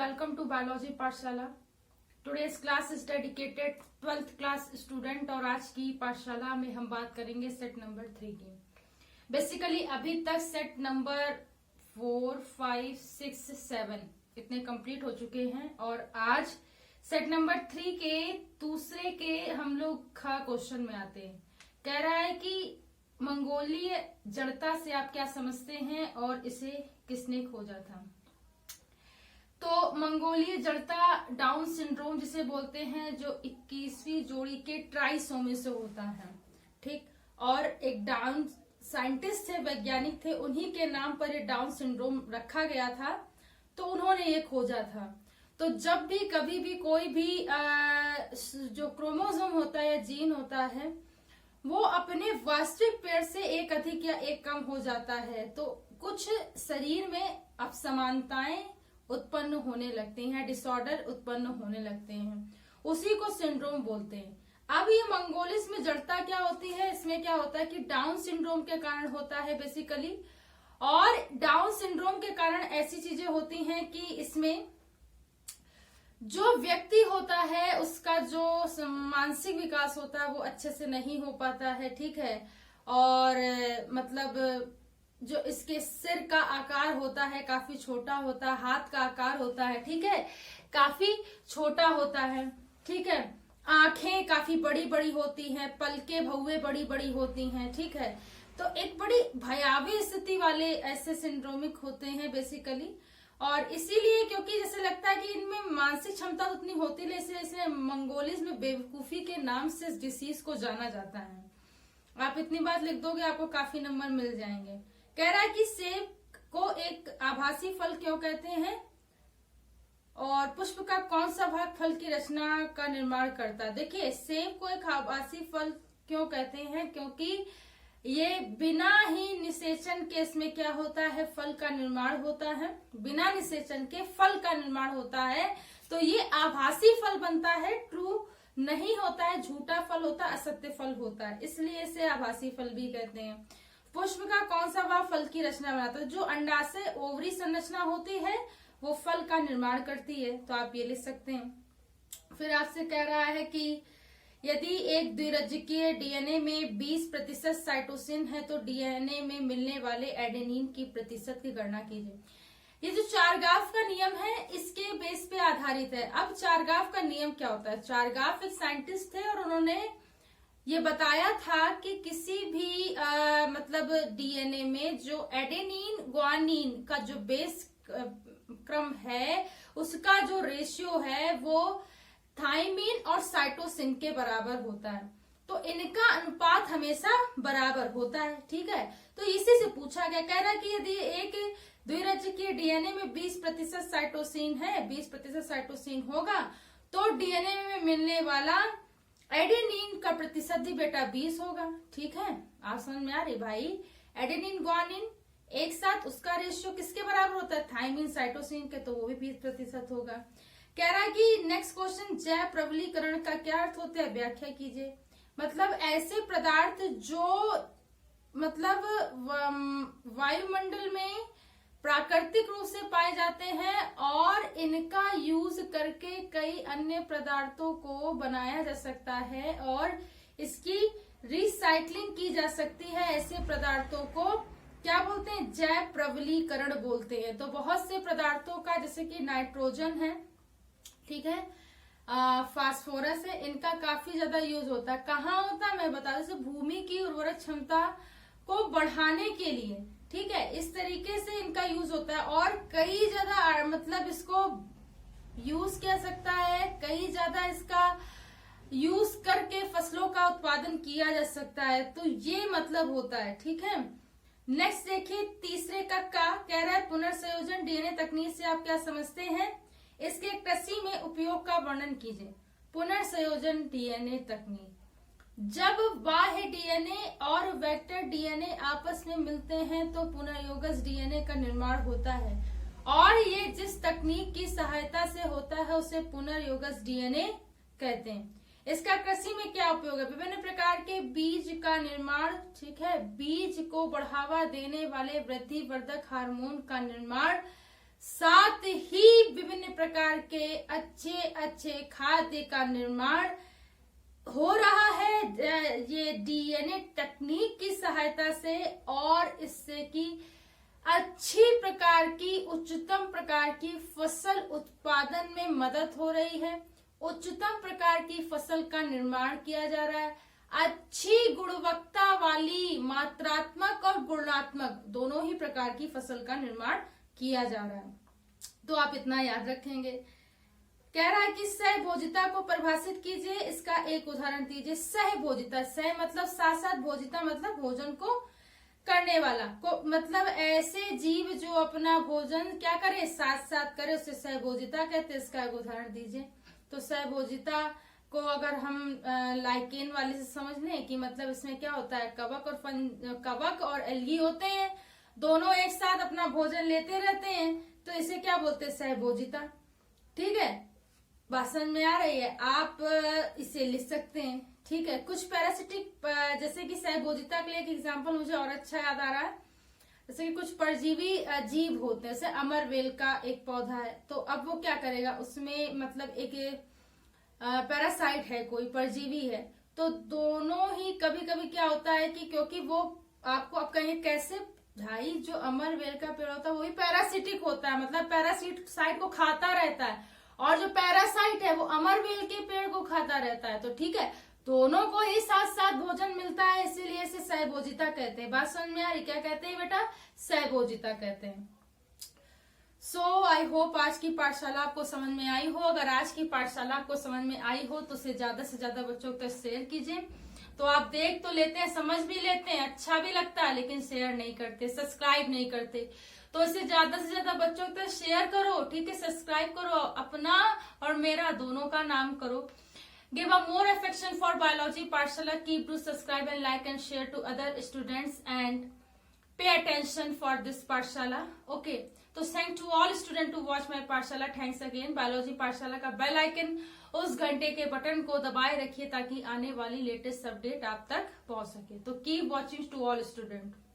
Welcome to Biology पाठशाला। Today's class is dedicated 12th class student और आज की पाठशाला में हम बात करेंगे सेट नंबर 3 की। बेसिकली अभी तक सेट नंबर 4, 5, 6, 7 इतने कंप्लीट हो चुके हैं और आज सेट नंबर 3 के दूसरे के हम लोग का क्वेश्चन में आते हैं। कह रहा है कि मंगोलीय जड़ता से आप क्या समझते हैं और इसे किसने खोजा था। तो मंगोलीय जड़ता डाउन सिंड्रोम जिसे बोलते हैं, जो 21वीं जोड़ी के ट्राइसोमी से होता है, ठीक। और एक डाउन साइंटिस्ट थे, वैज्ञानिक थे, उन्हीं के नाम पर ये डाउन सिंड्रोम रखा गया था, तो उन्होंने ये खोजा था। तो जब भी कभी भी कोई भी जो क्रोमोसोम होता है या जीन होता है वो अपने वास्तविक पेड़ से एक अधिक या एक कम हो जाता है तो कुछ शरीर में असमानताएं उत्पन्न होने लगते हैं, डिसऑर्डर उत्पन्न होने लगते हैं, उसी को सिंड्रोम बोलते हैं। अब ये मंगोलिस में जड़ता क्या होती है, इसमें क्या होता है कि डाउन सिंड्रोम के कारण होता है बेसिकली। और डाउन सिंड्रोम के कारण ऐसी चीजें होती हैं कि इसमें जो व्यक्ति होता है उसका जो मानसिक विकास होता है वो अच्छे से नहीं हो पाता है, ठीक है। और मतलब जो इसके सिर का आकार होता है काफी छोटा होता है, हाथ का आकार होता है, ठीक है, काफी छोटा होता है, ठीक है। आंखें काफी बड़ी बड़ी होती हैं, पलके भौवे बड़ी बड़ी होती हैं, ठीक है। तो एक बड़ी भयावह स्थिति वाले ऐसे सिंड्रोमिक होते हैं बेसिकली। और इसीलिए क्योंकि जैसे लगता है कि इनमें मानसिक क्षमता उतनी होती है, इसलिए मंगोलिस में बेवकूफी के नाम से इस डिसीज को जाना जाता है। आप इतनी बात लिख दोगे आपको काफी नंबर मिल जाएंगे। कह रहा है कि सेब को एक आभासी फल क्यों कहते हैं और पुष्प का कौन सा भाग फल की रचना का निर्माण करता है। देखिए, सेब को एक आभासी फल क्यों कहते हैं, क्योंकि ये बिना ही निषेचन के इसमें क्या होता है, फल का निर्माण होता है। बिना निषेचन के फल का निर्माण होता है तो ये आभासी फल बनता है, ट्रू नहीं होता है, झूठा फल होता है, असत्य फल होता है, इसलिए इसे आभासी फल भी कहते हैं। पुष्प का कौन सा भाग फल की रचना बनाता है, जो अंडाशय ओवरी संरचना होती है वो फल का निर्माण करती है, तो आप ये लिख सकते हैं। फिर आपसे कह रहा है कि यदि एक द्विरज्जिकीय डीएनए में 20% साइटोसिन है तो डीएनए में मिलने वाले एडेनिन की प्रतिशत की गणना कीजिए। ये जो चारगाफ का नियम है इसके बेस पे आधारित है। अब चारगाफ का नियम क्या होता है, चारगाफ एक साइंटिस्ट थे और उन्होंने ये बताया था कि किसी भी मतलब डीएनए में जो एडेनिन ग्वानिन का जो बेस क्रम है उसका जो रेशियो है वो थाइमिन और साइटोसिन के बराबर होता है, तो इनका अनुपात हमेशा बराबर होता है, ठीक है। तो इसी से पूछा गया, कह रहा है कि यदि एक द्विरज्जिकीय डीएनए में 20% साइटोसिन है, 20% साइटोसिन होगा तो डीएनए में मिलने वाला एडेनिन का प्रतिशत भी बेटा 20 होगा, ठीक है। आप समझ में आ रही भाई, एडेनिन ग्वानिन एक साथ उसका रेशियो किसके बराबर होता है, थाइमिन साइटोसिन के, तो वो भी 20% होगा। कह रहा है कि नेक्स्ट क्वेश्चन, जैव प्रबलीकरण का क्या अर्थ होता है, व्याख्या कीजिए। मतलब ऐसे पदार्थ जो मतलब वायुमंडल में प्राकृतिक रूप से पाए जाते हैं और इनका यूज करके कई अन्य पदार्थों को बनाया जा सकता है और इसकी रिसाइकलिंग की जा सकती है, ऐसे पदार्थों को क्या बोलते हैं, जैव प्रबलीकरण बोलते हैं। तो बहुत से पदार्थों का जैसे कि नाइट्रोजन है, ठीक है, फास्फोरस है, इनका काफी ज्यादा यूज होता है। कहाँ होता है मैं बता दूं, जैसे भूमि की उर्वरक क्षमता को बढ़ाने के लिए, ठीक है, इस तरीके से इनका यूज होता है। और कई ज्यादा मतलब इसको यूज किया सकता है, कई ज्यादा इसका यूज करके फसलों का उत्पादन किया जा सकता है, तो ये मतलब होता है, ठीक है। नेक्स्ट देखिए, तीसरे का कह रहा है पुनर्संयोजन डीएनए तकनीक से आप क्या समझते हैं, इसके कृषि में उपयोग का वर्णन कीजिए। पुनर्संयोजन डीएनए तकनीक, जब बाह्य डीएनए और वेक्टर डीएनए आपस में मिलते हैं तो पुनर्योगज डीएनए का निर्माण होता है और ये जिस तकनीक की सहायता से होता है उसे पुनर्योगज डीएनए कहते हैं। इसका कृषि में क्या उपयोग है, विभिन्न प्रकार के बीज का निर्माण, ठीक है, बीज को बढ़ावा देने वाले वृद्धिवर्धक हार्मोन का निर्माण, साथ ही विभिन्न प्रकार के अच्छे अच्छे खाद्य का निर्माण हो रहा है ये डीएनए तकनीक की सहायता से, और इससे कि अच्छी प्रकार की उच्चतम प्रकार की फसल उत्पादन में मदद हो रही है, उच्चतम प्रकार की फसल का निर्माण किया जा रहा है, अच्छी गुणवत्ता वाली मात्रात्मक और गुणात्मक दोनों ही प्रकार की फसल का निर्माण किया जा रहा है। तो आप इतना याद रखेंगे। कह रहा है कि सहभोजिता को परिभाषित कीजिए, इसका एक उदाहरण दीजिए। सहभोजिता, सह मतलब साथ साथ, भोजिता मतलब भोजन को करने वाला, को मतलब ऐसे जीव जो अपना भोजन क्या करे, साथ साथ करे, उसे सहभोजिता कहते हैं। इसका एक उदाहरण दीजिए। तो सहभोजिता को अगर हम लाइकेन वाले से समझ लें कि मतलब इसमें क्या होता है, कवक और एल्गी होते हैं, दोनों एक साथ अपना भोजन लेते रहते हैं, तो इसे क्या बोलते हैं, सहभोजिता। ठीक है, बात समझ में आ रही है, आप इसे लिख सकते हैं। ठीक है, कुछ पैरासिटिक जैसे कि सहभोजिता के लिए एक एग्जांपल मुझे और अच्छा याद आ रहा है, जैसे कि कुछ परजीवी जीव होते हैं, जैसे अमरवेल का एक पौधा है, तो अब वो क्या करेगा, उसमें मतलब एक पैरासाइट है, कोई परजीवी है, तो दोनों ही कभी कभी क्या होता है कि क्योंकि वो आपको अब कहेंगे कैसे भाई, जो अमरवेल का पेड़ होता है वो भी पैरासिटिक होता है, मतलब पैरासाइट को खाता रहता है, और जो पैरासाइट है वो अमरवेल के पेड़ को खाता रहता है। तो ठीक है, दोनों को ही साथ साथ भोजन मिलता है, इसीलिए इसे सहभोजिता कहते हैं। बात समझ में आ रही, क्या कहते हैं बेटा, सहभोजिता कहते हैं। सो आई होप आज की पाठशाला आपको समझ में आई हो। अगर आज की पाठशाला आपको समझ में आई हो तो उसे ज्यादा से ज्यादा बच्चों तक शेयर कीजिए। तो आप देख तो लेते हैं, समझ भी लेते हैं, अच्छा भी लगता है, लेकिन शेयर नहीं करते, सब्सक्राइब नहीं करते। तो इसे ज्यादा से ज्यादा बच्चों तक शेयर करो। ठीक है, सब्सक्राइब करो, अपना और मेरा दोनों का नाम करो। Give a more affection for biology Pathshala. Keep to subscribe and like and share to other students and pay attention for this Pathshala. Okay. तो thank to all students to watch my Pathshala. Thanks again. Biology Pathshala का bell icon उस घंटे के button को दबाए रखिए ताकि आने वाली लेटेस्ट अपडेट आप तक पहुंच सके। तो keep watching to all students.